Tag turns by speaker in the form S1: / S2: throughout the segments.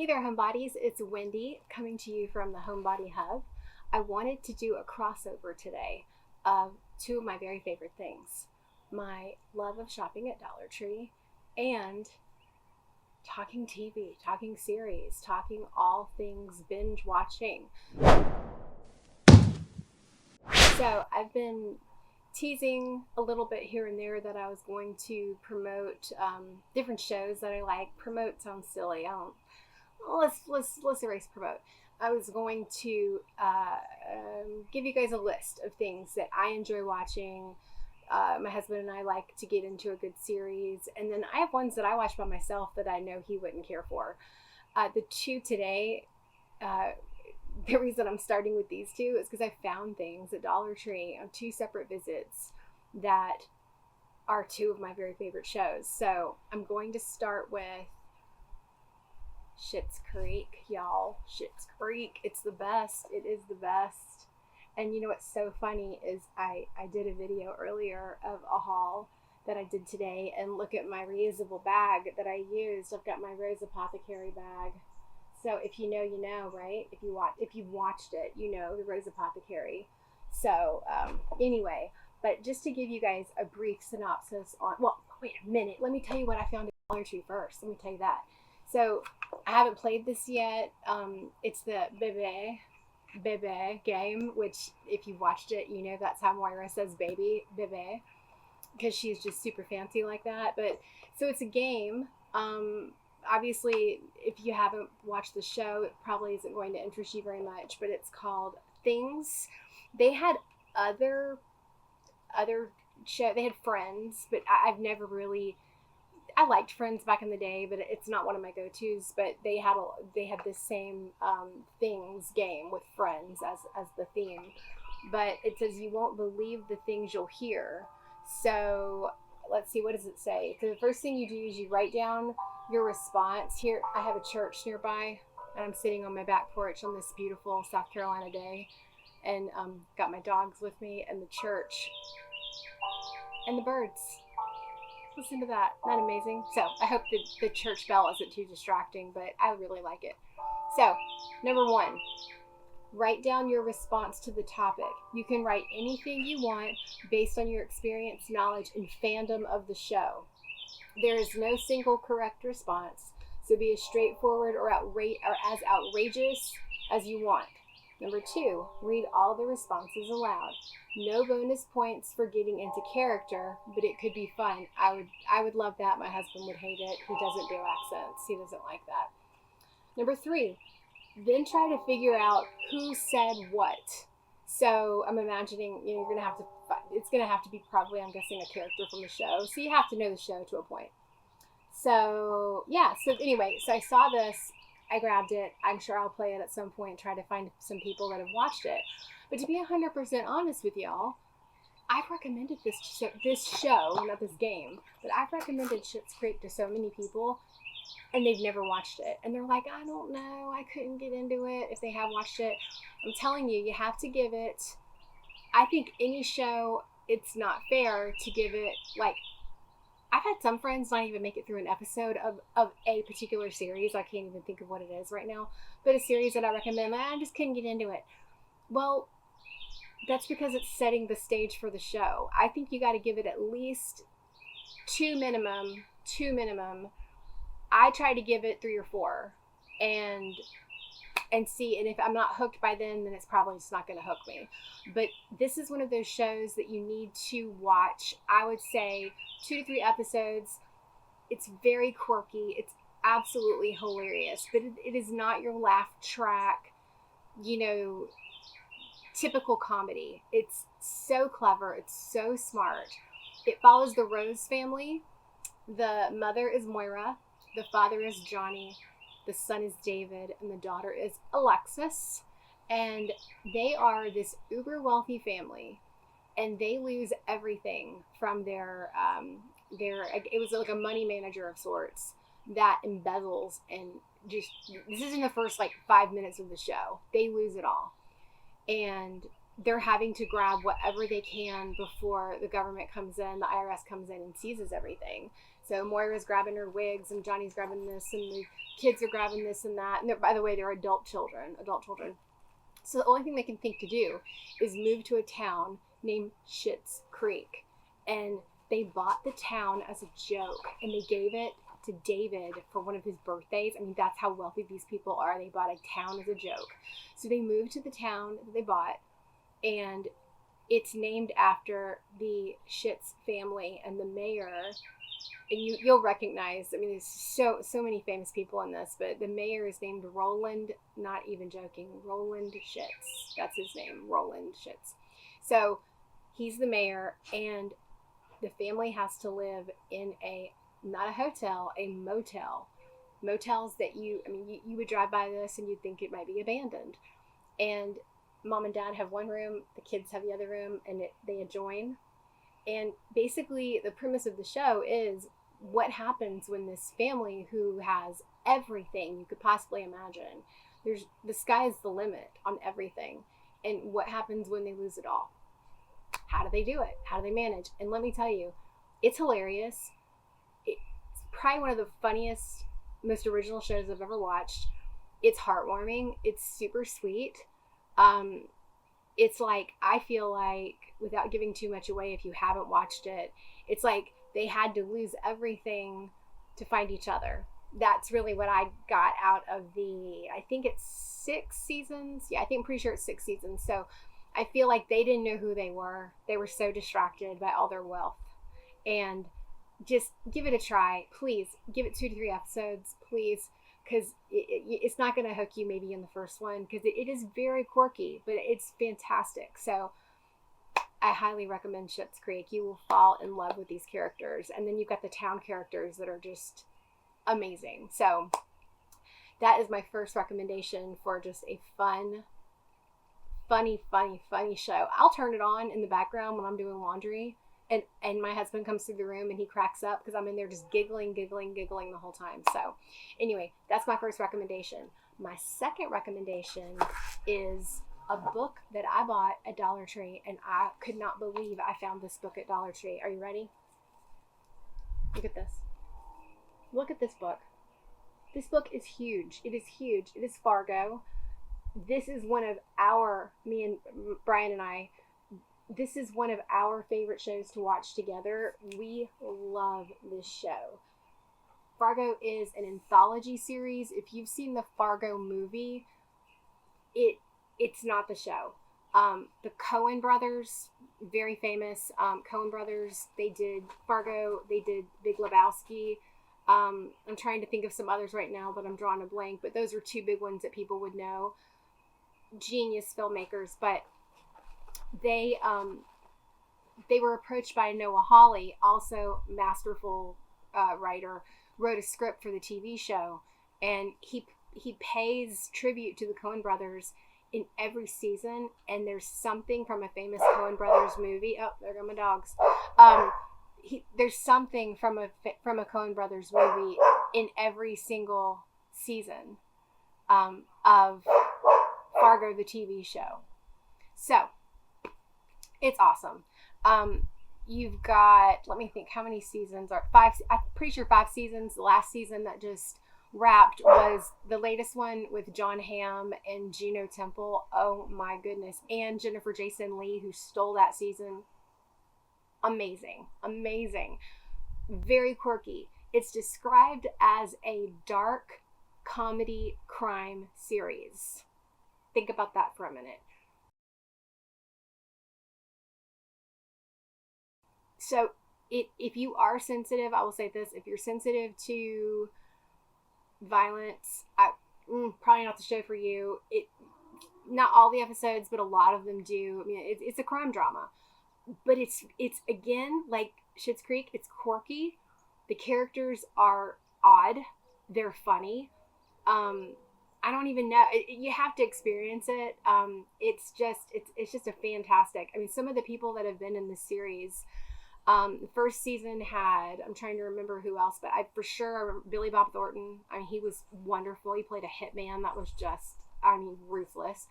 S1: Hey there, Homebodies. It's Wendy coming to you from the Homebody Hub. I wanted to do a crossover today of two of my very favorite things, my love of shopping at Dollar Tree and talking TV, talking series, talking all things binge watching. So I've been teasing a little bit here and there that I was going to promote different shows that I like. Promote sounds silly. I don't. Let's erase promote. I was going to give you guys a list of things that I enjoy watching. My husband and I like to get into a good series, and then I have ones that I watch by myself that I know he wouldn't care for. The two today, the reason I'm starting with these two is because I found things at Dollar Tree on two separate visits that are two of my very favorite shows. So I'm going to start with Schitt's Creek, y'all. Schitt's Creek. It's the best. It is the best. And you know what's so funny is I did a video earlier of a haul that I did today, and look at my reusable bag that I used. I've got my Rose Apothecary bag. So if you know, you know, right? If you've watched it, you know the Rose Apothecary. So anyway, but just to give you guys a brief synopsis on, well, wait a minute. Let me tell you what I found at Dollar Tree first. Let me tell you that. So I haven't played this yet. It's the Bebe game, which if you watched it, you know that's how Moira says baby, Bebe, because she's just super fancy like that. But so it's a game. Obviously, if you haven't watched the show, it probably isn't going to interest you very much, but it's called Things. They had other show. They had Friends, but I've never really. I liked Friends back in the day, but it's not one of my go-tos. But they had this same Things game with Friends as the theme. But it says you won't believe the things you'll hear. So let's see, what does it say? So the first thing you do is you write down your response. Here I have a church nearby, and I'm sitting on my back porch on this beautiful South Carolina day, and got my dogs with me and the church and the birds. Listen to that. Isn't that amazing? So I hope that the church bell isn't too distracting, but I really like it. So number one, write down your response to the topic. You can write anything you want based on your experience, knowledge, and fandom of the show. There is no single correct response, so be as straightforward or as outrageous as you want. Number two, read all the responses aloud. No bonus points for getting into character, but it could be fun. I would love that. My husband would hate it. He doesn't do accents. He doesn't like that. Number three, then try to figure out who said what. So I'm imagining, you're going to have to, it's going to have to be probably, I'm guessing, a character from the show. So you have to know the show to a point. So yeah, so anyway, so I saw this, I grabbed it. I'm sure I'll play it at some point, try to find some people that have watched it. But to be 100% honest with y'all, I've recommended this show, not this game, but I've recommended Schitt's Creek to so many people, and they've never watched it. And they're like, I don't know, I couldn't get into it if they have watched it. I'm telling you, you have to give it. I think any show, it's not fair to give it, like, I've had some friends not even make it through an episode of a particular series. I can't even think of what it is right now. But a series that I recommend, I just couldn't get into it. Well, that's because it's setting the stage for the show. I think you got to give it at least two minimum. I try to give it 3 or 4 and see, and if I'm not hooked by then it's probably just not going to hook me. But this is one of those shows that you need to watch. I would say 2 to 3 episodes. It's very quirky. It's absolutely hilarious, but it is not your laugh track, typical comedy. It's so clever. It's so smart. It follows the Rose family. The mother is Moira. The father is Johnny. The son is David, and the daughter is Alexis. And they are this uber wealthy family, and they lose everything from their it was like a money manager of sorts that embezzles, and just, this is in the first 5 minutes of the show. They lose it all, and they're having to grab whatever they can before the government comes in, the IRS comes in and seizes everything. So Moira's grabbing her wigs, and Johnny's grabbing this, and the kids are grabbing this and that. And by the way, they're adult children. So the only thing they can think to do is move to a town named Schitt's Creek. And they bought the town as a joke, and they gave it to David for one of his birthdays. I mean, that's how wealthy these people are. They bought a town as a joke. So they moved to the town that they bought, and it's named after the Schitt's family and the mayor. And you'll recognize, I mean, there's so many famous people in this, but the mayor is named Roland, not even joking, Roland Schitz. That's his name, Roland Schitz. So he's the mayor, and the family has to live in not a hotel, a motel. Motels that you would drive by this and you'd think it might be abandoned. And mom and dad have one room, the kids have the other room, and they adjoin. And basically the premise of the show is what happens when this family who has everything you could possibly imagine, the sky's the limit on everything, and what happens when they lose it all. How do they do it? How do they manage? And let me tell you, it's hilarious. It's probably one of the funniest, most original shows I've ever watched. It's heartwarming. It's super sweet. It's like, I feel like, without giving too much away if you haven't watched it, it's like they had to lose everything to find each other. That's really what I got out of I think it's 6 seasons. Yeah, I'm pretty sure it's 6 seasons. So I feel like they didn't know who they were. They were so distracted by all their wealth. And just give it a try. Please give it 2 to 3 episodes, please. Because it's not going to hook you maybe in the first one, because it is very quirky, but it's fantastic. So I highly recommend Schitt's Creek. You will fall in love with these characters. And then you've got the town characters that are just amazing. So that is my first recommendation for just a funny show. I'll turn it on in the background when I'm doing laundry. And my husband comes through the room and he cracks up because I'm in there just giggling the whole time. So anyway, that's my first recommendation. My second recommendation is a book that I bought at Dollar Tree, and I could not believe I found this book at Dollar Tree. Are you ready? Look at this. Look at this book. This book is huge. It is huge. It is Fargo. This is one of me and Brian and I, this is one of our favorite shows to watch together. We love this show. Fargo is an anthology series. If you've seen the Fargo movie, it's not the show. The Coen brothers, very famous Coen brothers, they did Fargo, they did Big Lebowski. I'm trying to think of some others right now, but I'm drawing a blank. But those are 2 big ones that people would know. Genius filmmakers, but they were approached by Noah Hawley, also masterful writer, wrote a script for the TV show, and he pays tribute to the Coen brothers in every season. And there's something from a famous Coen brothers movie. Oh, there go my dogs. There's something from a Coen brothers movie in every single season of Fargo, the TV show. So it's awesome. You've got, let me think, how many seasons are 5? I'm pretty sure 5 seasons. The last season that just wrapped was the latest one with John Hamm and Juno Temple. Oh my goodness. And Jennifer Jason Leigh, who stole that season. Amazing. Very quirky. It's described as a dark comedy crime series. Think about that for a minute. So if you are sensitive, I will say this, if you're sensitive to violence, probably not the show for you. Not all the episodes, but a lot of them do. I mean, it's a crime drama, but it's again, like Schitt's Creek, it's quirky. The characters are odd. They're funny. I don't even know. You have to experience it. It's just a fantastic. I mean, some of the people that have been in this series, the first season had, I'm trying to remember who else, but I for sure remember Billy Bob Thornton. I mean, he was wonderful. He played a hitman that was just, ruthless.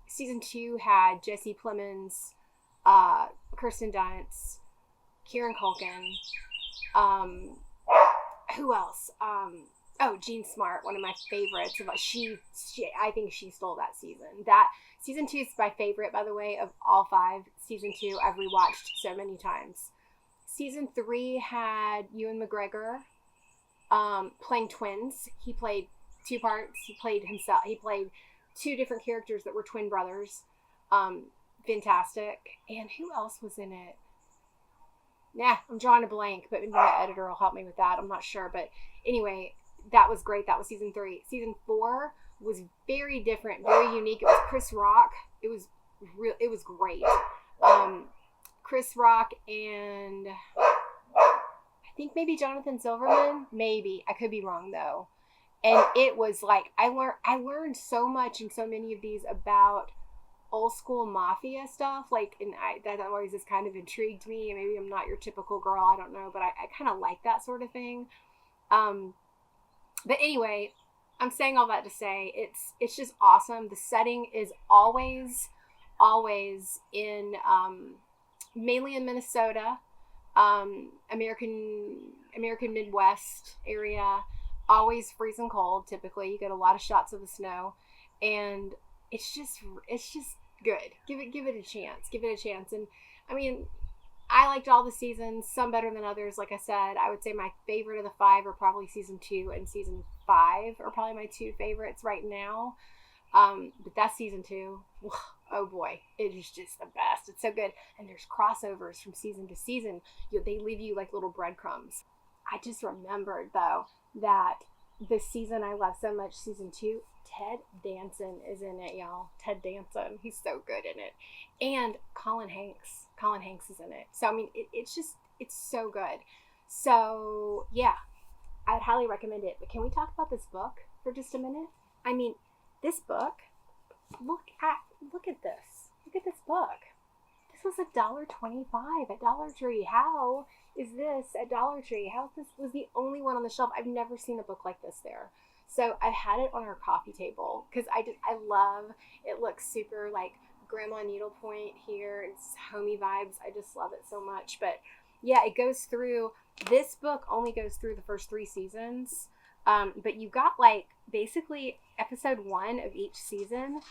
S1: Season 2 had Jesse Plemons, Kirsten Dunst, Kieran Culkin, who else? Jean Smart, one of my favorites. She I think she stole that season. That season 2 is my favorite, by the way, of all 5. Season 2 I've rewatched so many times. Season 3 had Ewan McGregor playing twins. He played 2 parts. He played himself. He played 2 different characters that were twin brothers. Fantastic. And who else was in it? Nah, I'm drawing a blank, but maybe my editor will help me with that. I'm not sure. But anyway, that was great. That was season 3. Season 4 was very different, very unique. It was Chris Rock. It was great. Chris Rock and I think maybe Jonathan Silverman. Maybe. I could be wrong though. And it was like I learned so much in so many of these about old school mafia stuff, like, and that always has kind of intrigued me. Maybe I'm not your typical girl, I don't know, but I kind of like that sort of thing. But anyway, I'm saying all that to say it's just awesome. The setting is always in mainly in Minnesota, American Midwest area. Always freezing cold. Typically, you get a lot of shots of the snow, and it's just good. Give it a chance. And I mean, I liked all the seasons, some better than others. Like I said, I would say my favorite of the 5 are probably season 2 and season 5 are probably my 2 favorites right now. But that's season 2. Oh boy, it is just the best. It's so good. And there's crossovers from season to season. They leave you like little breadcrumbs. I just remembered though that the season I love so much, season 2, Ted Danson is in it, y'all. Ted Danson. He's so good in it. And Colin Hanks. Colin Hanks is in it. So, I mean, it's so good. So, yeah, I'd highly recommend it. But can we talk about this book for just a minute? I mean, this book, look at this. Look at this book. This was $1.25 at Dollar Tree. How is this at Dollar Tree? How this was the only one on the shelf? I've never seen a book like this there. So I had it on our coffee table because I love, it looks super like grandma needlepoint here. It's homey vibes. I just love it so much. But yeah, it goes through, this book only goes through the first 3 seasons. But you got like basically episode 1 of each season.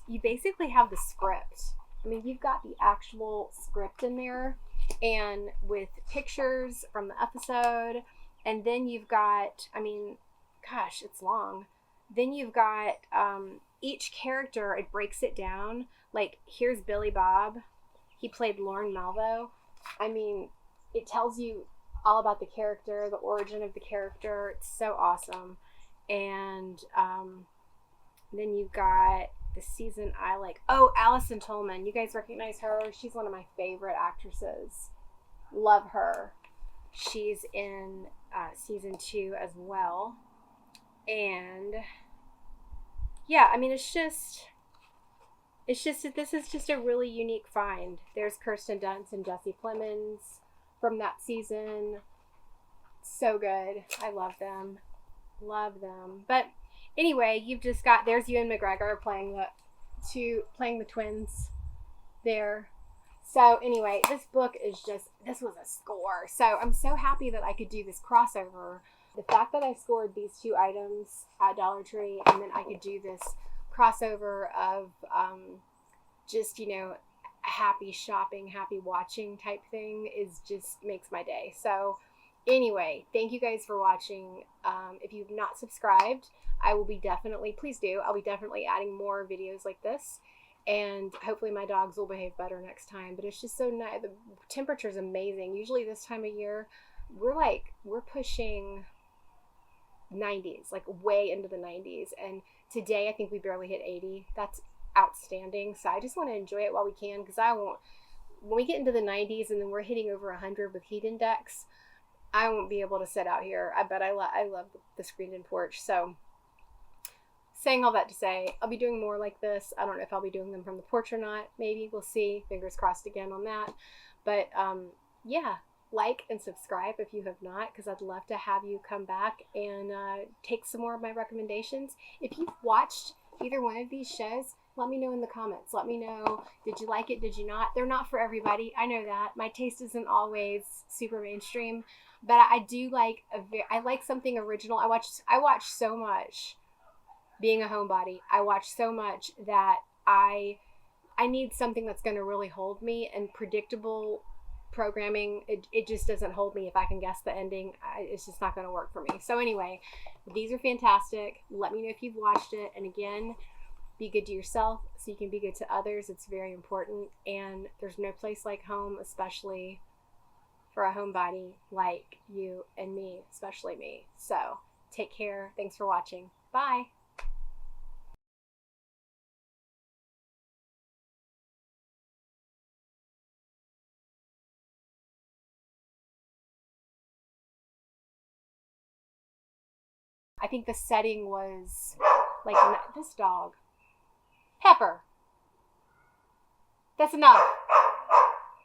S1: You basically have the script. I mean, you've got the actual script in there and with pictures from the episode. And then you've got, I mean, gosh, it's long. Then you've got each character, it breaks it down. Like, here's Billy Bob. He played Lorne Malvo. I mean, it tells you all about the character, the origin of the character. It's so awesome. And then you've got the season I like. Oh, Allison Tolman. You guys recognize her? She's one of my favorite actresses. Love her. She's in season 2 as well. And yeah, I mean, it's just that this is just a really unique find. There's Kirsten Dunst and Jesse Plemons from that season. So good. I love them. But anyway, you've just got, there's Ewan McGregor playing the twins there. So anyway, this book is just, this was a score. So I'm so happy that I could do this crossover. The fact that I scored these 2 items at Dollar Tree and then I could do this crossover of just, you know, happy shopping, happy watching type thing is just makes my day. So anyway, thank you guys for watching. If you've not subscribed, I will be definitely, please do. I'll be definitely adding more videos like this. And hopefully my dogs will behave better next time. But it's just so nice. The temperature is amazing. Usually this time of year, we're pushing 90s, like way into the 90s. And today I think we barely hit 80. That's outstanding. So I just want to enjoy it while we can, because when we get into the 90s and then we're hitting over 100 with heat index, I won't be able to sit out here. But I love the screened-in porch. So saying all that to say, I'll be doing more like this. I don't know if I'll be doing them from the porch or not. Maybe. We'll see. Fingers crossed again on that. But yeah, like and subscribe if you have not, because I'd love to have you come back and take some more of my recommendations. If you've watched either one of these shows, let me know in the comments. Let me know, did you like it? Did you not? They're not for everybody. I know that. My taste isn't always super mainstream, but I do like I like something original. I watch so much. Being a homebody, I watch so much that I need something that's going to really hold me, and predictable programming, it just doesn't hold me. If I can guess the ending, it's just not going to work for me. So anyway, these are fantastic. Let me know if you've watched it. And again, be good to yourself so you can be good to others. It's very important. And there's no place like home, especially for a homebody like you and me, especially me. So take care. Thanks for watching. Bye. I think the setting was like this dog. Pepper. That's enough.